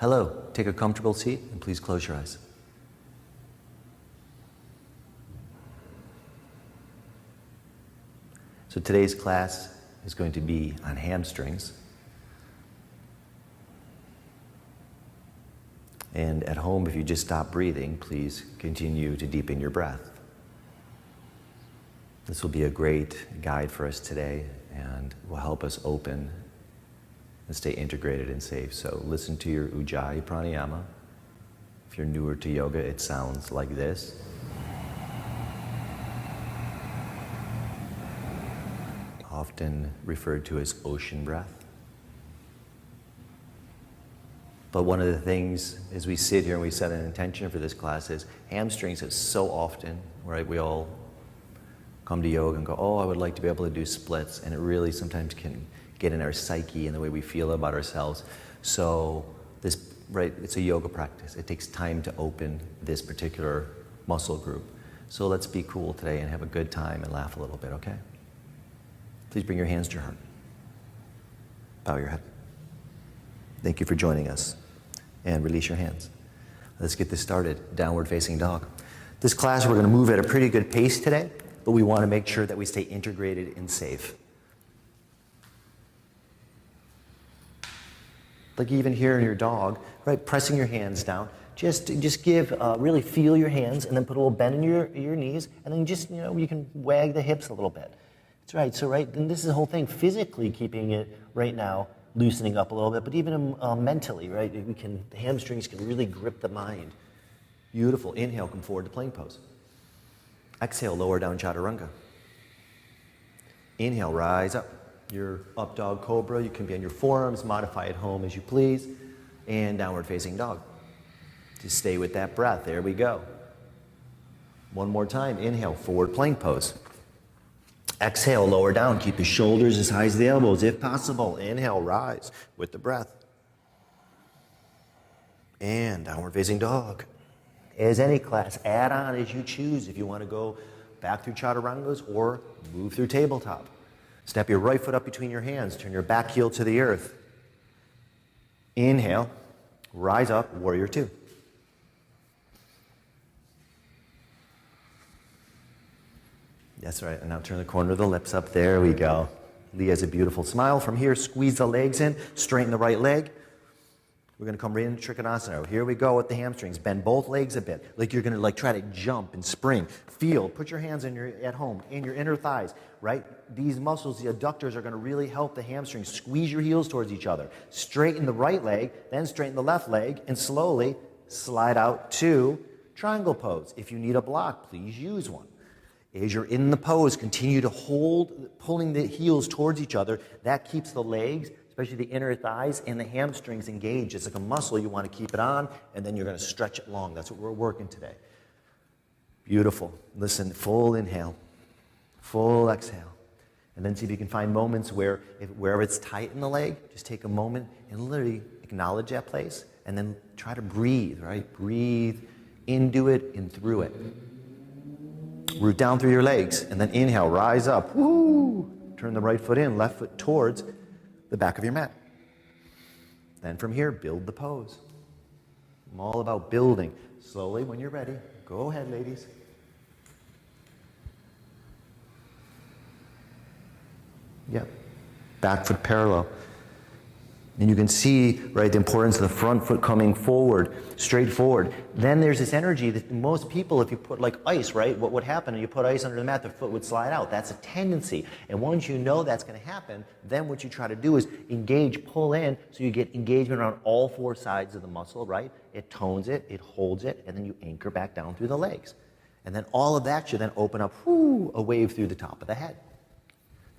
Hello, take a comfortable seat and please close your eyes. So today's class is going to be on hamstrings. And at home, if you just stop breathing, please continue to deepen your breath. This will be a great guide for us today and will help us open and stay integrated and safe. So listen to your Ujjayi pranayama. If you're newer to yoga, it sounds like this. Often referred to as ocean breath. But one of the things as we sit here and we set an intention for this class is hamstrings is so often, right? We all come to yoga and go, oh, I would like to be able to do splits. And it really sometimes can get in our psyche and the way we feel about ourselves. So this, right, it's a yoga practice. It takes time to open this particular muscle group. So let's be cool today and have a good time and laugh a little bit, okay? Please bring your hands to your heart. Bow your head. Thank you for joining us. And release your hands. Let's get this started. Downward facing dog. This class we're going to move at a pretty good pace today, but we want to make sure that we stay integrated and safe. Like even here in your dog, right, pressing your hands down. Just give, really feel your hands and then put a little bend in your knees and then just, you can wag the hips a little bit. That's right, so right, and this is the whole thing, physically keeping it right now, loosening up a little bit, but even mentally, right, the hamstrings can really grip the mind. Beautiful, inhale, come forward to plank pose. Exhale, lower down chaturanga. Inhale, rise up. Your up dog cobra, you can be on your forearms, modify at home as you please, and downward facing dog. Just stay with that breath, there we go. One more time, inhale, forward plank pose. Exhale, lower down, keep the shoulders as high as the elbows if possible. Inhale, rise with the breath. And downward facing dog. As any class, add on as you choose if you want to go back through chaturangas or move through tabletop. Step your right foot up between your hands. Turn your back heel to the earth. Inhale. Rise up. Warrior two. That's right. And now turn the corner of the lips up. There we go. Lee has a beautiful smile. From here, squeeze the legs in. Straighten the right leg. We're going to come right into Trikonasana. Here we go with the hamstrings. Bend both legs a bit. Like you're going to try to jump and spring. Feel. Put your hands at home in your inner thighs, right? These muscles, the adductors, are going to really help the hamstrings. Squeeze your heels towards each other. Straighten the right leg, then straighten the left leg, and slowly slide out to triangle pose. If you need a block, please use one. As you're in the pose, continue to hold, pulling the heels towards each other. That keeps the legs, especially the inner thighs and the hamstrings engaged. It's like a muscle. You want to keep it on, and then you're going to stretch it long. That's what we're working today. Beautiful. Listen, full inhale, full exhale. And then see if you can find moments where, wherever it's tight in the leg, just take a moment and literally acknowledge that place, and then try to breathe, right? Breathe into it and through it. Root down through your legs, and then inhale, rise up. Woo! Turn the right foot in, left foot towards the back of your mat. Then from here, build the pose. I'm all about building. Slowly, when you're ready, go ahead, ladies. Yep. Back foot parallel. And you can see, right, the importance of the front foot coming forward, straight forward. Then there's this energy that most people, if you put like ice, right, what would happen? You put ice under the mat, the foot would slide out. That's a tendency. And once you know that's going to happen, then what you try to do is engage, pull in, so you get engagement around all four sides of the muscle, right? It tones it, it holds it, and then you anchor back down through the legs. And then all of that should then open up, a wave through the top of the head.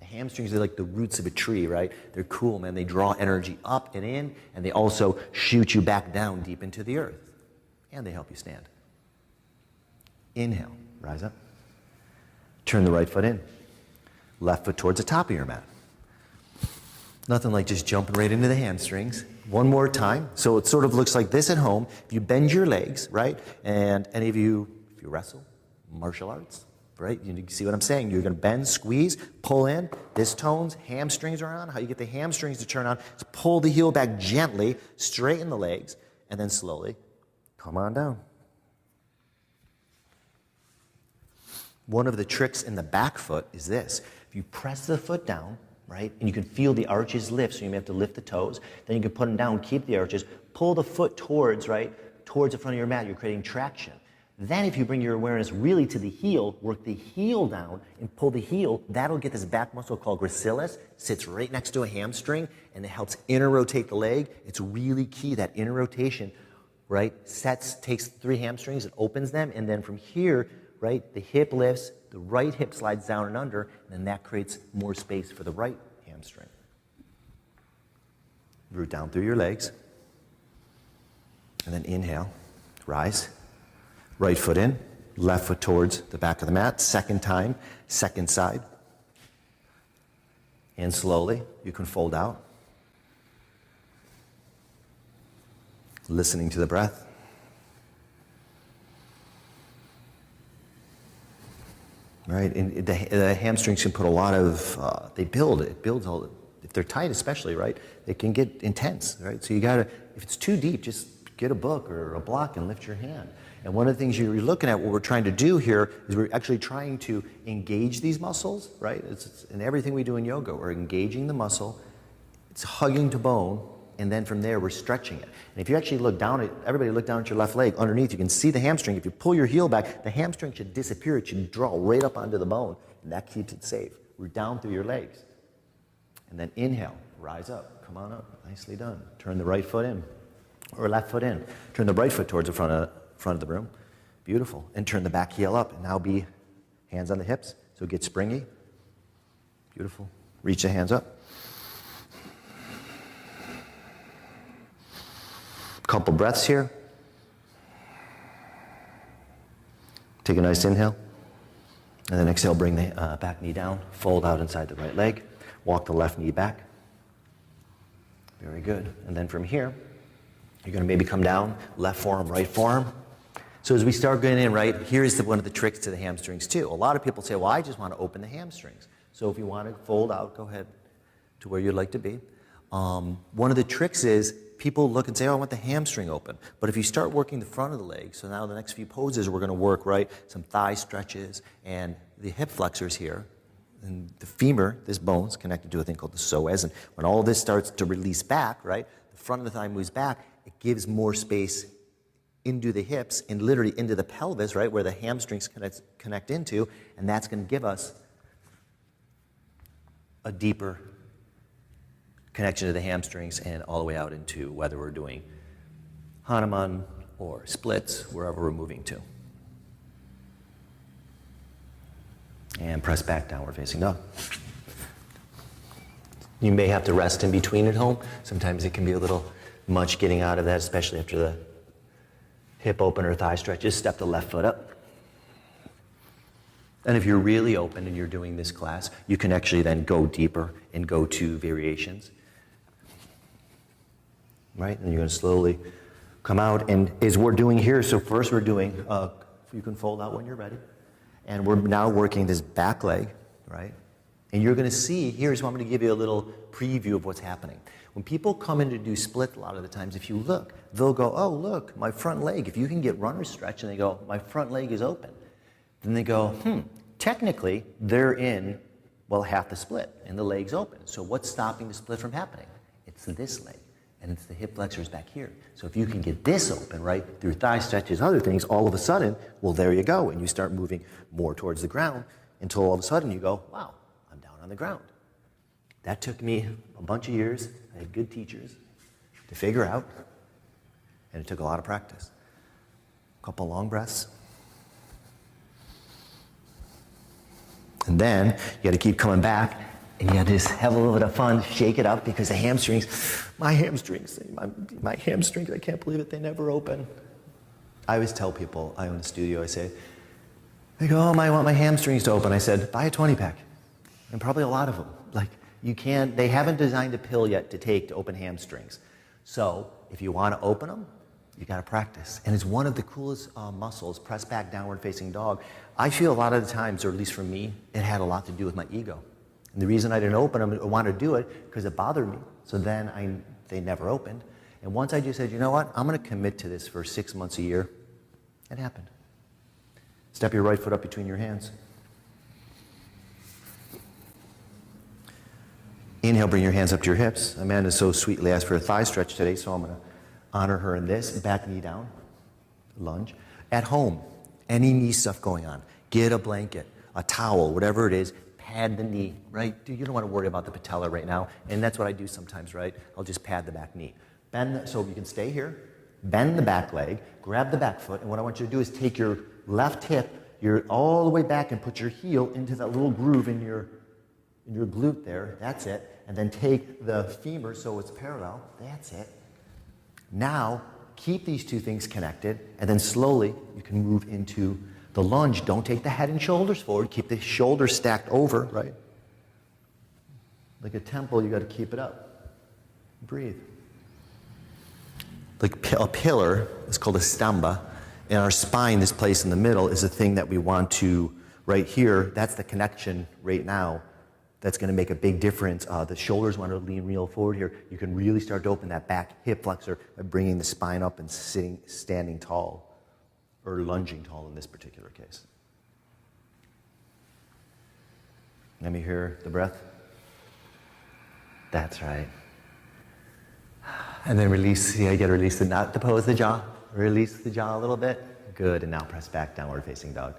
Hamstrings are like the roots of a tree, right? They're cool, man. They draw energy up and in, and they also shoot you back down deep into the earth. And they help you stand. Inhale, rise up. Turn the right foot in. Left foot towards the top of your mat. Nothing like just jumping right into the hamstrings. One more time. So it sort of looks like this at home. If you bend your legs, right? And any of you, if you wrestle, martial arts, right? You see what I'm saying? You're going to bend, squeeze, pull in. This tones, hamstrings are on. How you get the hamstrings to turn on is pull the heel back gently, straighten the legs, and then slowly come on down. One of the tricks in the back foot is this. If you press the foot down, right, and you can feel the arches lift, so you may have to lift the toes, then you can put them down, keep the arches, pull the foot towards, right, towards the front of your mat. You're creating traction. Then if you bring your awareness really to the heel, work the heel down and pull the heel, that'll get this back muscle called gracilis, sits right next to a hamstring, and it helps inner rotate the leg. It's really key, that inner rotation, right, takes 3 hamstrings, it opens them, and then from here, right, the hip lifts, the right hip slides down and under, and then that creates more space for the right hamstring. Root down through your legs, and then inhale, rise, right foot in, left foot towards the back of the mat, second time, second side, and slowly you can fold out, listening to the breath. Right, and the hamstrings can put a lot of, it builds all, if they're tight especially, right, it can get intense, right? So you gotta, if it's too deep, just get a book or a block and lift your hand. And one of the things you're looking at, what we're trying to do here, is we're actually trying to engage these muscles, right? It's in everything we do in yoga, we're engaging the muscle, it's hugging to bone, and then from there we're stretching it. And if you actually look down everybody look down at your left leg, underneath you can see the hamstring. If you pull your heel back, the hamstring should disappear, it should draw right up onto the bone, and that keeps it safe. Root down through your legs. And then inhale, rise up, come on up, nicely done. Turn the right foot in, or left foot in. Turn the right foot towards the front of the room. Beautiful. And turn the back heel up, and now be hands on the hips, so get springy. Beautiful. Reach the hands up. Couple breaths here. Take a nice inhale. And then exhale, bring the back knee down. Fold out inside the right leg. Walk the left knee back. Very good. And then from here, you're going to maybe come down, left forearm, right forearm. So as we start getting in, right, here's one of the tricks to the hamstrings too. A lot of people say, well, I just want to open the hamstrings. So if you want to fold out, go ahead to where you'd like to be. One of the tricks is people look and say, oh, I want the hamstring open. But if you start working the front of the leg, so now the next few poses we're going to work, right, some thigh stretches and the hip flexors here. And the femur, this bone, is connected to a thing called the psoas. And when all this starts to release back, right, the front of the thigh moves back, it gives more space into the hips and literally into the pelvis, right, where the hamstrings connect into. And that's going to give us a deeper connection to the hamstrings and all the way out into whether we're doing Hanuman or splits, wherever we're moving to. And press back, downward facing dog. You may have to rest in between at home. Sometimes it can be a little much getting out of that, especially after the hip opener, thigh stretches. Step the left foot up. And if you're really open and you're doing this class, you can actually then go deeper and go to variations. Right? And you're going to slowly come out. And as we're doing here, so first we're doing, you can fold out when you're ready. And we're now working this back leg, right? And you're going to see, here's what I'm going to give you a little preview of what's happening. When people come in to do split, a lot of the times, if you look, they'll go, oh, look, my front leg. If you can get runner's stretch, and they go, my front leg is open. Then they go, technically, they're in, well, half the split, and the leg's open. So what's stopping the split from happening? It's this leg, and it's the hip flexors back here. So if you can get this open, right, through thigh stretches, other things, all of a sudden, well, there you go, and you start moving more towards the ground until all of a sudden you go, wow, I'm down on the ground. That took me a bunch of years. I had good teachers to figure out, and it took a lot of practice. A couple long breaths. And then you got to keep coming back, and you got to just have a little bit of fun, shake it up, because the hamstrings, my hamstrings, I can't believe it, they never open. I always tell people, I own a studio, they go, oh, I want my hamstrings to open. I said, buy a 20-pack, and probably a lot of them. Like, you can't, they haven't designed a pill yet to take to open hamstrings. So if you want to open them, you got to practice. And it's one of the coolest muscles, press back, downward facing dog. I feel a lot of the times, or at least for me, it had a lot to do with my ego. And the reason I didn't open them, I wanted to do it because it bothered me. So then they never opened. And once I just said, you know what, I'm going to commit to this for 6 months a year, it happened. Step your right foot up between your hands. Inhale, bring your hands up to your hips. Amanda so sweetly asked for a thigh stretch today, so I'm going to honor her in this. Back knee down, lunge. At home, any knee stuff going on, get a blanket, a towel, whatever it is, pad the knee, right? You don't want to worry about the patella right now, and that's what I do sometimes, right? I'll just pad the back knee. So you can stay here, bend the back leg, grab the back foot, and what I want you to do is take your left hip, you're all the way back, and put your heel into that little groove in your glute there. That's it. And then take the femur so it's parallel. That's it. Now, keep these two things connected, and then slowly you can move into the lunge. Don't take the head and shoulders forward. Keep the shoulders stacked over, right? Like a temple, you got to keep it up. Breathe. Like a pillar is called a stamba. In our spine, this place in the middle is the thing that we want to, right here, that's the connection right now. That's going to make a big difference. The shoulders want to lean real forward here. You can really start to open that back hip flexor by bringing the spine up and standing tall, or lunging tall in this particular case. Let me hear the breath. That's right. And then release. See, I get to release not to pose the jaw. Release the jaw a little bit. Good. And now press back, downward facing dog.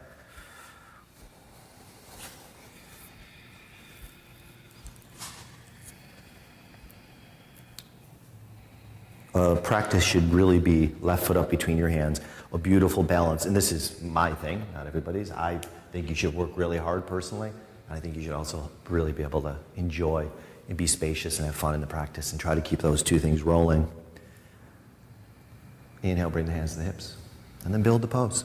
Practice should really be left foot up between your hands, a beautiful balance. And this is my thing, not everybody's. I think you should work really hard personally. And I think you should also really be able to enjoy and be spacious and have fun in the practice and try to keep those two things rolling. Inhale, bring the hands to the hips, and then build the pose.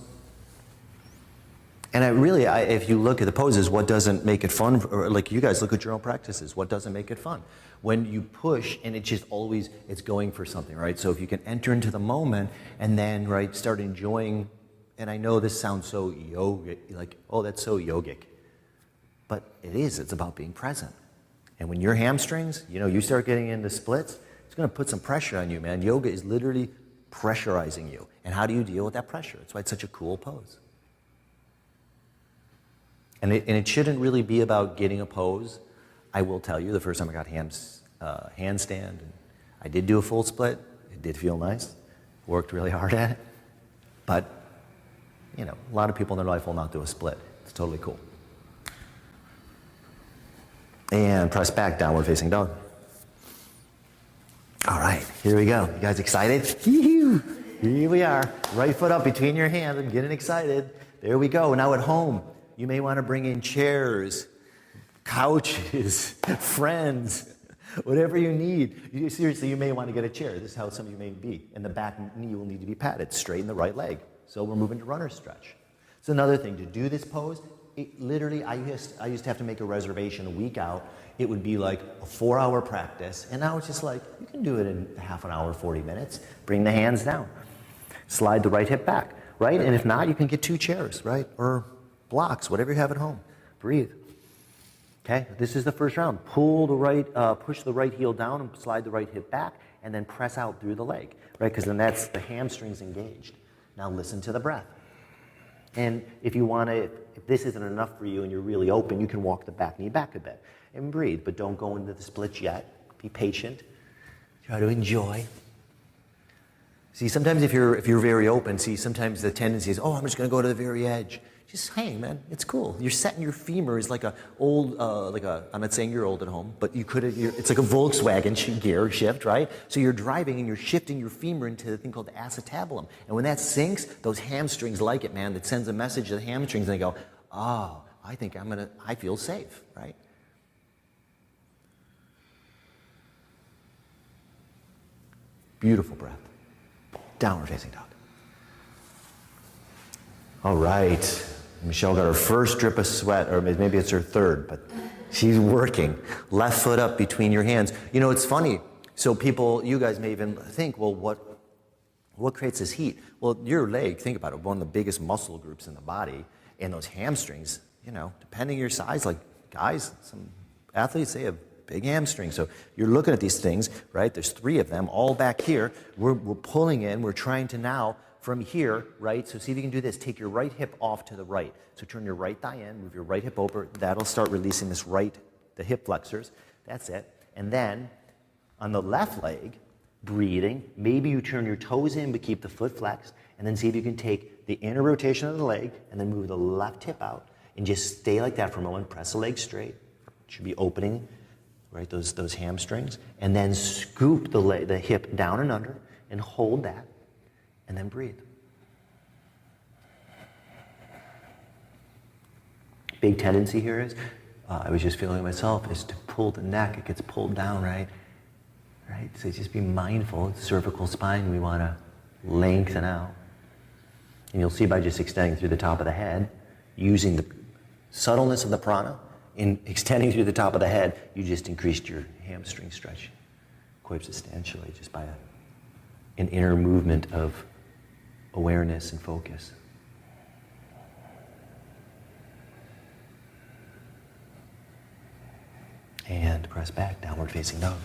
And if you look at the poses, what doesn't make it fun, or like you guys look at your own practices, what doesn't make it fun? When you push and it's going for something, right? So if you can enter into the moment and then, right, start enjoying, and I know this sounds so yogic, like, oh, that's so yogic. But it is, it's about being present. And when your hamstrings, you start getting into splits, it's gonna put some pressure on you, man. Yoga is literally pressurizing you. And how do you deal with that pressure? That's why it's such a cool pose. And it shouldn't really be about getting a pose. I will tell you, the first time I got handstand, and I did do a full split. It did feel nice. Worked really hard at it. But, a lot of people in their life will not do a split. It's totally cool. And press back, downward facing dog. All right, here we go. You guys excited? Here we are. Right foot up between your hands. I'm getting excited. There we go. Now at home, you may want to bring in chairs, couches, friends, whatever you need. Seriously, you may want to get a chair. This is how some of you may be. And the back knee will need to be padded. Straighten the right leg. So we're moving to runner stretch. It's another thing. To do this pose, literally, I used to have to make a reservation a week out. It would be like a 4-hour practice. And now it's just like, you can do it in half an hour, 40 minutes. Bring the hands down. Slide the right hip back, right? And if not, you can get 2 chairs, right? Or blocks, whatever you have at home. Breathe. Okay, this is the first round. Push the right heel down and slide the right hip back, and then press out through the leg, right? Because then that's the hamstrings engaged. Now listen to the breath. And if this isn't enough for you and you're really open, you can walk the back knee back a bit and breathe, but don't go into the splits yet. Be patient. Try to enjoy. See, sometimes if you're very open, sometimes the tendency is, I'm just going to go to the very edge. Just hang, man. It's cool. You're setting your femur is like I'm not saying you're old at home, but it's like a Volkswagen gear shift, right? So you're driving and you're shifting your femur into the thing called the acetabulum. And when that sinks, those hamstrings like it, man. That sends a message to the hamstrings and they go, I feel safe, right? Beautiful breath. Downward facing dog. All right. Michelle got her first drip of sweat, or maybe it's her third, but she's working. Left foot up between your hands. It's funny. So you guys may even think, well, what creates this heat? Well, your leg, think about it, one of the biggest muscle groups in the body, and those hamstrings, depending on your size, like guys, some athletes, they have big hamstring. So you're looking at these things, right? There's 3 of them all back here. We're pulling in. We're trying to now from here, right? So see if you can do this. Take your right hip off to the right. So turn your right thigh in, move your right hip over. That'll start releasing the hip flexors. That's it. And then on the left leg, breathing, maybe you turn your toes in but keep the foot flexed, and then see if you can take the inner rotation of the leg and then move the left hip out and just stay like that for a moment. Press the leg straight. It should be opening, right, those hamstrings, and then scoop the hip down and under and hold that, and then breathe. Big tendency here is, I was just feeling myself, is to pull the neck. It gets pulled down, right? Right? So just be mindful. Cervical spine, we want to lengthen out. And you'll see by just extending through the top of the head, using the subtleness of the prana, in extending through the top of the head, you just increased your hamstring stretch quite substantially just by an inner movement of awareness and focus. And press back, downward facing dog.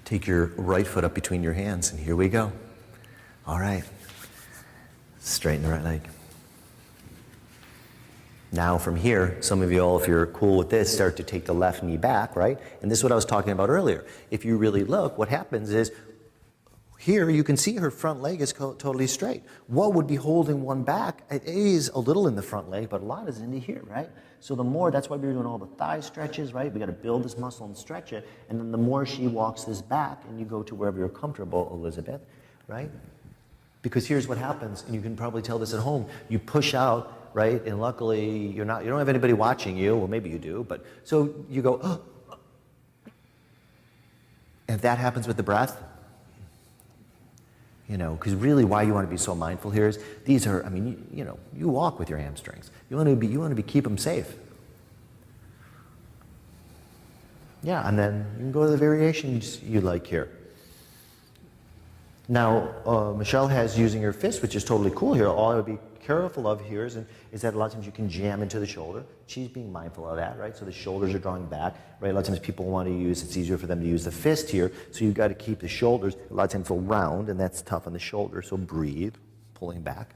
Take your right foot up between your hands, and here we go. All right. Straighten the right leg. Now from here, some of you all, if you're cool with this, start to take the left knee back, right? And this is what I was talking about earlier. If you really look, what happens is, here you can see her front leg is totally straight. What would be holding one back? It is a little in the front leg, but a lot is into here, right? So the more, that's why we're doing all the thigh stretches, right? We got to build this muscle and stretch it. And then the more she walks this back, and you go to wherever you're comfortable, Elizabeth, right? Because here's what happens, and you can probably tell this at home. You push out, right? And luckily, you don't have anybody watching you. Well, maybe you do, but so you go, oh. And if that happens with the breath, because really why you want to be so mindful here is these are, you walk with your hamstrings. You want to keep them safe. Yeah, and then you can go to the variations you like here. Now, Michelle has using her fist, which is totally cool here. All I would be careful of here is that a lot of times you can jam into the shoulder. She's being mindful of that, right? So the shoulders are drawing back, right? A lot of times people want to it's easier for them to use the fist here, so you've got to keep the shoulders, a lot of times feel round, and that's tough on the shoulder, so breathe, pulling back,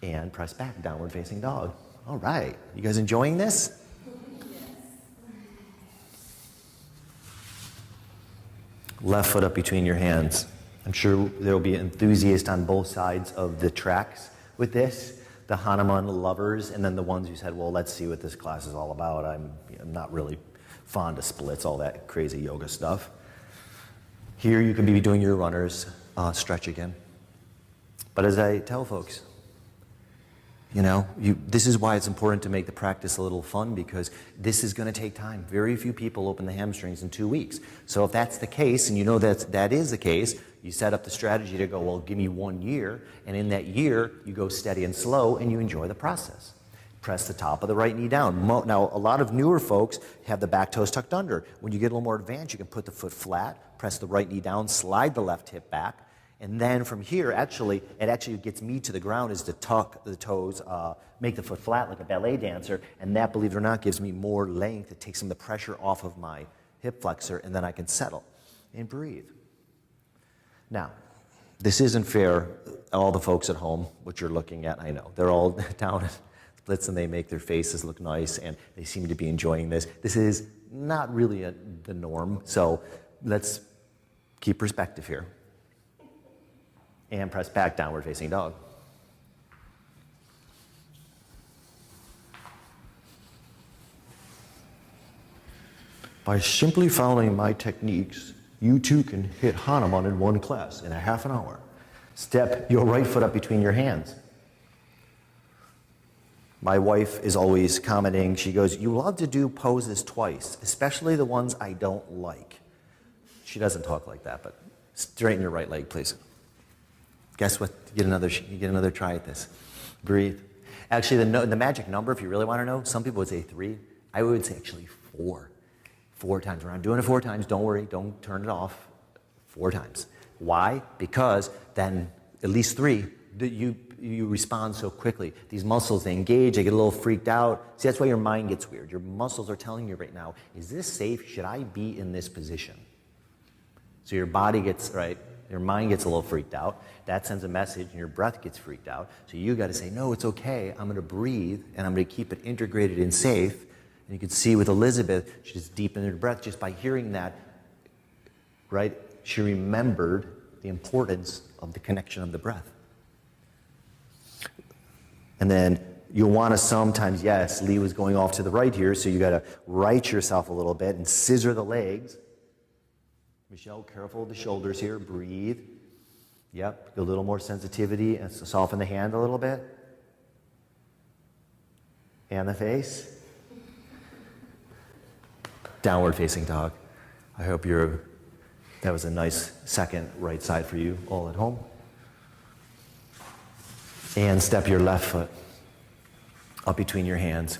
and press back, downward facing dog. All right, you guys enjoying this? Left foot up between your hands. I'm sure there will be enthusiasts on both sides of the tracks with this, the Hanuman lovers, and then the ones who said, well, let's see what this class is all about. I'm not really fond of splits, all that crazy yoga stuff. Here you could be doing your runner's stretch again. But as I tell folks, this is why it's important to make the practice a little fun, because this is going to take time. Very few people open the hamstrings in 2 weeks. So if that's the case, and that is the case, you set up the strategy to go, well, give me 1 year, and in that year, you go steady and slow, and you enjoy the process. Press the top of the right knee down. Now, a lot of newer folks have the back toes tucked under. When you get a little more advanced, you can put the foot flat, press the right knee down, slide the left hip back, and then from here, it actually gets me to the ground is to tuck the toes, make the foot flat like a ballet dancer, and that, believe it or not, gives me more length. It takes some of the pressure off of my hip flexor, and then I can settle and breathe. Now, this isn't fair. All the folks at home, what you're looking at, I know, they're all down at splits, and they make their faces look nice, and they seem to be enjoying this. This is not really the norm, so let's keep perspective here. And press back, downward facing dog. By simply following my techniques, you too can hit Hanuman in one class in a half an hour. Step your right foot up between your hands. My wife is always commenting, she goes, you love to do poses twice, especially the ones I don't like. She doesn't talk like that, but straighten your right leg, please. Guess what? You get another try at this. Breathe. Actually, the magic number, if you really want to know, some people would say 3. I would say actually 4. 4 times. We're not doing it 4 times. Don't worry. Don't turn it off. 4 times. Why? Because then at least 3, you respond so quickly. These muscles, they engage, they get a little freaked out. See, that's why your mind gets weird. Your muscles are telling you right now, is this safe? Should I be in this position? So your body gets, right, your mind gets a little freaked out. That sends a message, and your breath gets freaked out. So you got to say, no, it's okay. I'm going to breathe, and I'm going to keep it integrated and safe. And you can see with Elizabeth, she just deepened her breath just by hearing that, right? She remembered the importance of the connection of the breath. And then you'll want to sometimes, yes, Lee was going off to the right here, so you got to right yourself a little bit and scissor the legs. Michelle, careful with the shoulders here. Breathe. Yep, a little more sensitivity and soften the hand a little bit. And the face. Downward facing dog. I hope that was a nice second right side for you all at home. And step your left foot up between your hands.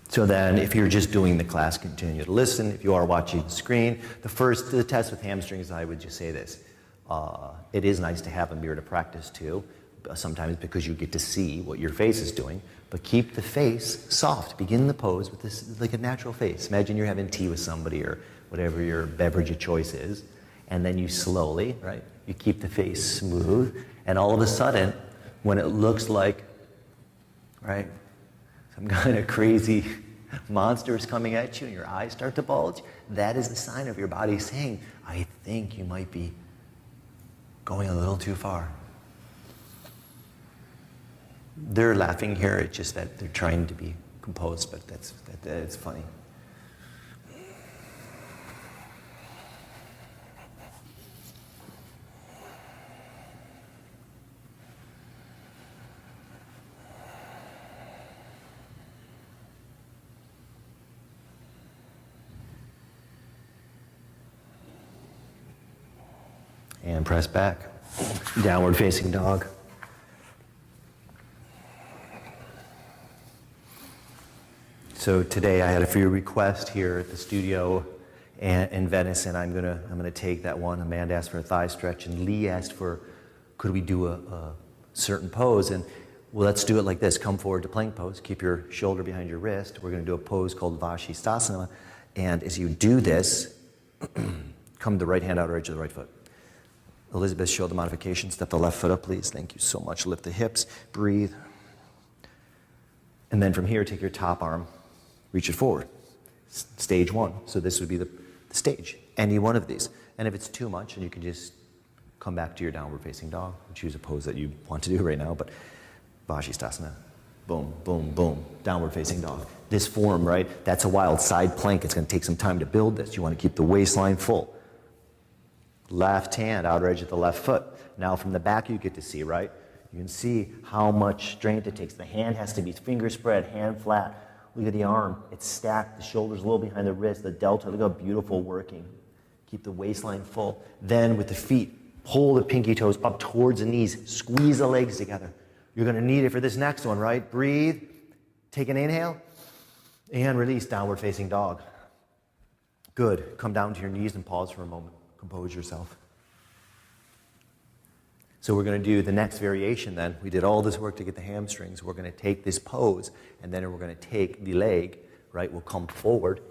So then, if you're just doing the class, continue to listen. If you are watching the screen, the test with hamstrings, I would just say this. It is nice to have a mirror to practice too, sometimes because you get to see what your face is doing, but keep the face soft. Begin the pose with this, like a natural face. Imagine you're having tea with somebody or whatever your beverage of choice is, and then you slowly, right, you keep the face smooth, and all of a sudden, when it looks like, right, some kind of crazy monster is coming at you and your eyes start to bulge, that is the sign of your body saying, I think you might be going a little too far. They're laughing here, it's just that they're trying to be composed, but it's funny. And press back. Downward facing dog. So today I had a few requests here at the studio in Venice, and I'm gonna take that one. Amanda asked for a thigh stretch, and Lee asked for, could we do a certain pose? And well, let's do it like this. Come forward to plank pose. Keep your shoulder behind your wrist. We're gonna do a pose called Vashisthasana. And as you do this, come the right hand outer edge of the right foot. Elizabeth, show the modification. Step the left foot up, please. Thank you so much. Lift the hips. Breathe. And then from here, take your top arm. Reach it forward. Stage 1. So this would be the stage. Any one of these. And if it's too much, and you can just come back to your downward facing dog. Choose a pose that you want to do right now. But Vashisthasana. Boom, boom, boom. Downward facing dog. This form, right? That's a wild side plank. It's going to take some time to build this. You want to keep the waistline full. Left hand, outer edge of the left foot. Now from the back you get to see, right? You can see how much strength it takes. The hand has to be finger spread, hand flat. Look at the arm. It's stacked. The shoulder's a little behind the wrist. The delta, look how beautiful working. Keep the waistline full. Then with the feet, pull the pinky toes up towards the knees. Squeeze the legs together. You're going to need it for this next one, right? Breathe. Take an inhale. And release, downward facing dog. Good. Come down to your knees and pause for a moment. Compose yourself. So we're going to do the next variation then. We did all this work to get the hamstrings. We're going to take this pose, and then we're going to take the leg, right? We'll come forward.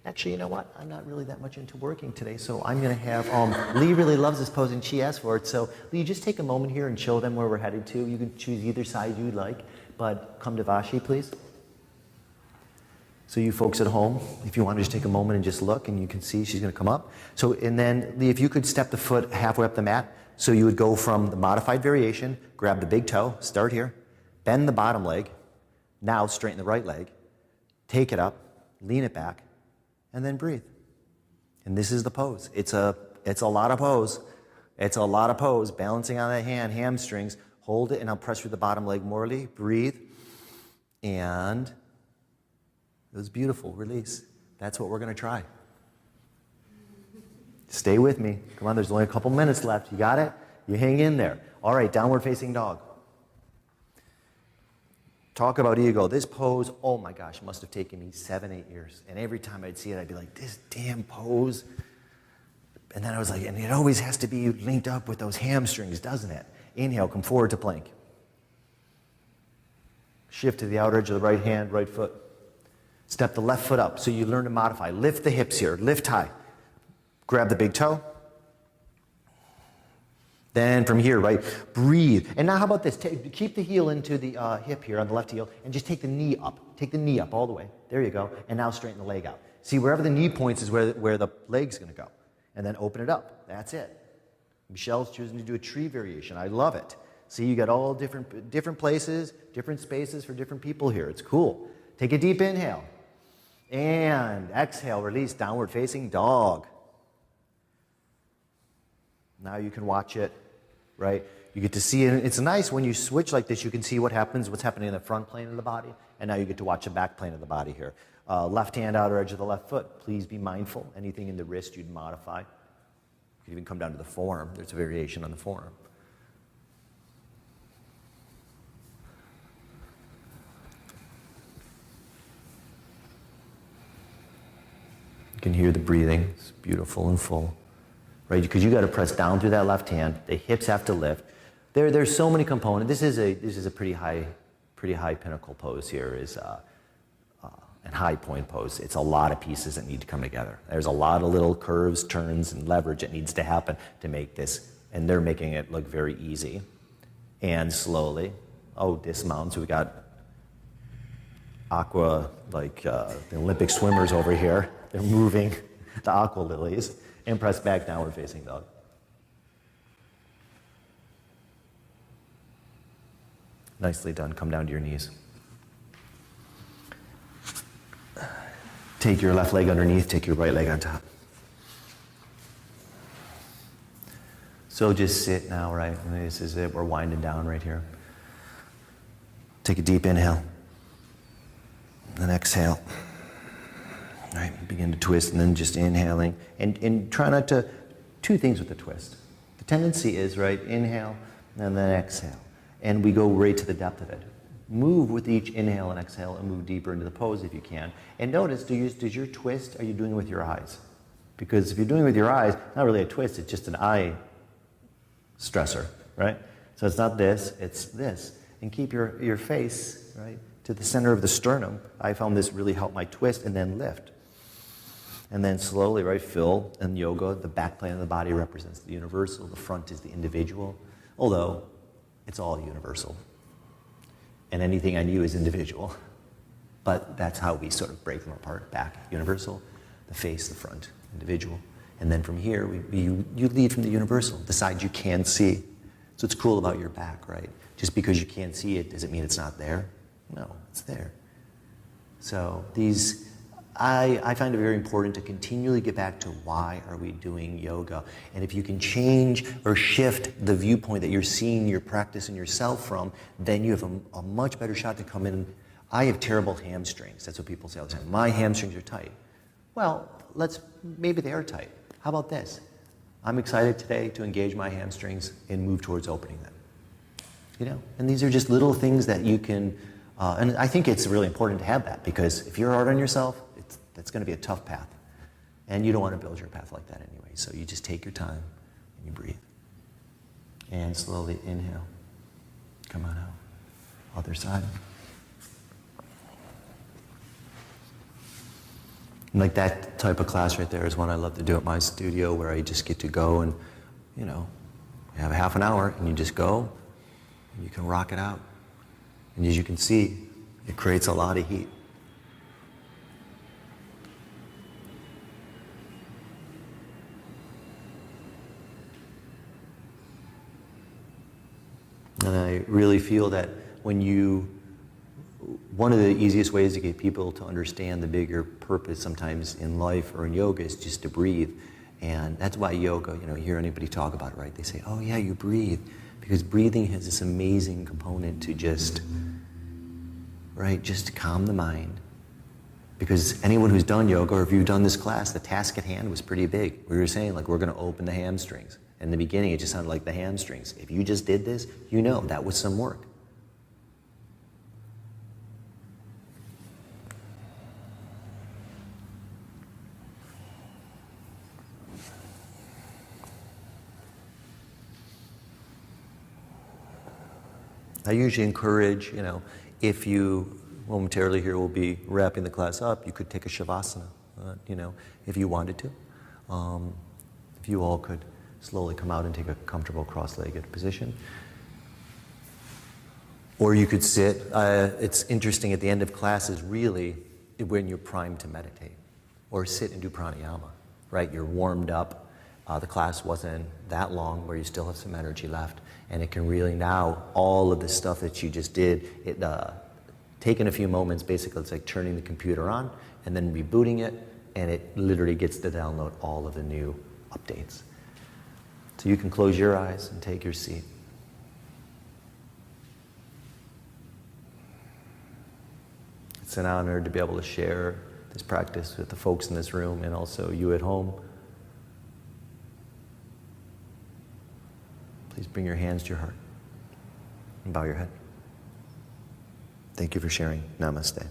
Actually, you know what? I'm not really that much into working today, so I'm going to have, Lee really loves this pose, and she asked for it. So Lee, just take a moment here and show them where we're headed to. You can choose either side you'd like, but come to Vashi, please. So you folks at home, if you want to just take a moment and just look, and you can see she's going to come up. So, and then, Lee, if you could step the foot halfway up the mat, so you would go from the modified variation, grab the big toe, start here, bend the bottom leg, now straighten the right leg, take it up, lean it back, and then breathe. And this is the pose. It's a lot of pose. It's a lot of pose, balancing on that hand, hamstrings, hold it, and I'll press through the bottom leg more, Lee, breathe, and it was beautiful. Release. That's what we're going to try. Stay with me. Come on, there's only a couple minutes left. You got it? You hang in there. All right, downward facing dog. Talk about ego. This pose, oh my gosh, must have taken me 7-8 years. And every time I'd see it, I'd be like, this damn pose. And then I was like, and it always has to be linked up with those hamstrings, doesn't it? Inhale, come forward to plank. Shift to the outer edge of the right hand, right foot. Step the left foot up. So you learn to modify. Lift the hips here. Lift high. Grab the big toe. Then from here, right, breathe. And now how about this? Keep the heel into the hip here on the left heel and just take the knee up. Take the knee up all the way. There you go. And now straighten the leg out. See, wherever the knee points is where the leg's going to go. And then open it up. That's it. Michelle's choosing to do a tree variation. I love it. See, you got all different places, different spaces for different people here. It's cool. Take a deep inhale. And exhale, release, downward facing dog. Now you can watch it, right? You get to see it. It's nice when you switch like this, you can see what's happening in the front plane of the body, and now you get to watch the back plane of the body here. Left hand, outer edge of the left foot. Please be mindful. Anything in the wrist you'd modify. You could even come down to the forearm. There's a variation on the forearm. You can hear the breathing. It's beautiful and full. Right, because you got to press down through that left hand. The hips have to lift. There's so many components. This is a pretty high pinnacle pose here. And high point pose. It's a lot of pieces that need to come together. There's a lot of little curves, turns, and leverage that needs to happen to make this. And they're making it look very easy. And slowly, dismount. So we got aqua, like the Olympic swimmers over here. They're moving the aqua lilies. And press back, downward facing dog. Nicely done. Come down to your knees. Take your left leg underneath, take your right leg on top. So just sit now, right? And this is it. We're winding down right here. Take a deep inhale. Then exhale. All right, begin to twist and then just inhaling. And try not to, two things with the twist. The tendency is, right, inhale and then exhale. And we go right to the depth of it. Move with each inhale and exhale and move deeper into the pose if you can. And notice, does your twist, are you doing it with your eyes? Because if you're doing it with your eyes, not really a twist, it's just an eye stressor, right? So it's not this, it's this. And keep your face, right, to the center of the sternum. I found this really helped my twist and then lift. And then slowly, right, fill. In yoga, the back plane of the body represents the universal, the front is the individual, although it's all universal. And anything on you is individual. But that's how we sort of break them apart. Back, universal, the face, the front, individual. And then from here, you lead from the universal, the side you can see. So it's cool about your back, right? Just because you can't see it, does it mean it's not there? No, it's there. So I find it very important to continually get back to why are we doing yoga. And if you can change or shift the viewpoint that you're seeing your practice and yourself from, then you have a much better shot to come in. I have terrible hamstrings. That's what people say all the time. My hamstrings are tight. Well, maybe they are tight. How about this? I'm excited today to engage my hamstrings and move towards opening them. You know, and these are just little things that you can, and I think it's really important to have that, because if you're hard on yourself, that's going to be a tough path. And you don't want to build your path like that anyway. So you just take your time and you breathe. And slowly inhale. Come on out. Other side. And like that type of class right there is one I love to do at my studio, where I just get to go and, you have a half an hour and you just go and you can rock it out. And as you can see, it creates a lot of heat. And I really feel that one of the easiest ways to get people to understand the bigger purpose sometimes in life or in yoga is just to breathe. And that's why yoga, you hear anybody talk about it, right? They say, oh yeah, you breathe. Because breathing has this amazing component to just calm the mind. Because anyone who's done yoga, or if you've done this class, the task at hand was pretty big. We were saying, we're going to open the hamstrings. In the beginning, it just sounded like the hamstrings. If you just did this, that was some work. I usually encourage, if you momentarily here will be wrapping the class up, you could take a Shavasana, if you wanted to. If you all could slowly come out and take a comfortable cross-legged position. Or you could sit. It's interesting, at the end of class is really when you're primed to meditate. Or sit and do pranayama, right? You're warmed up. The class wasn't that long where you still have some energy left. And it can really now, all of the stuff that you just did, taking a few moments, basically it's like turning the computer on and then rebooting it, and it literally gets to download all of the new updates. So you can close your eyes and take your seat. It's an honor to be able to share this practice with the folks in this room and also you at home. Please bring your hands to your heart and bow your head. Thank you for sharing. Namaste.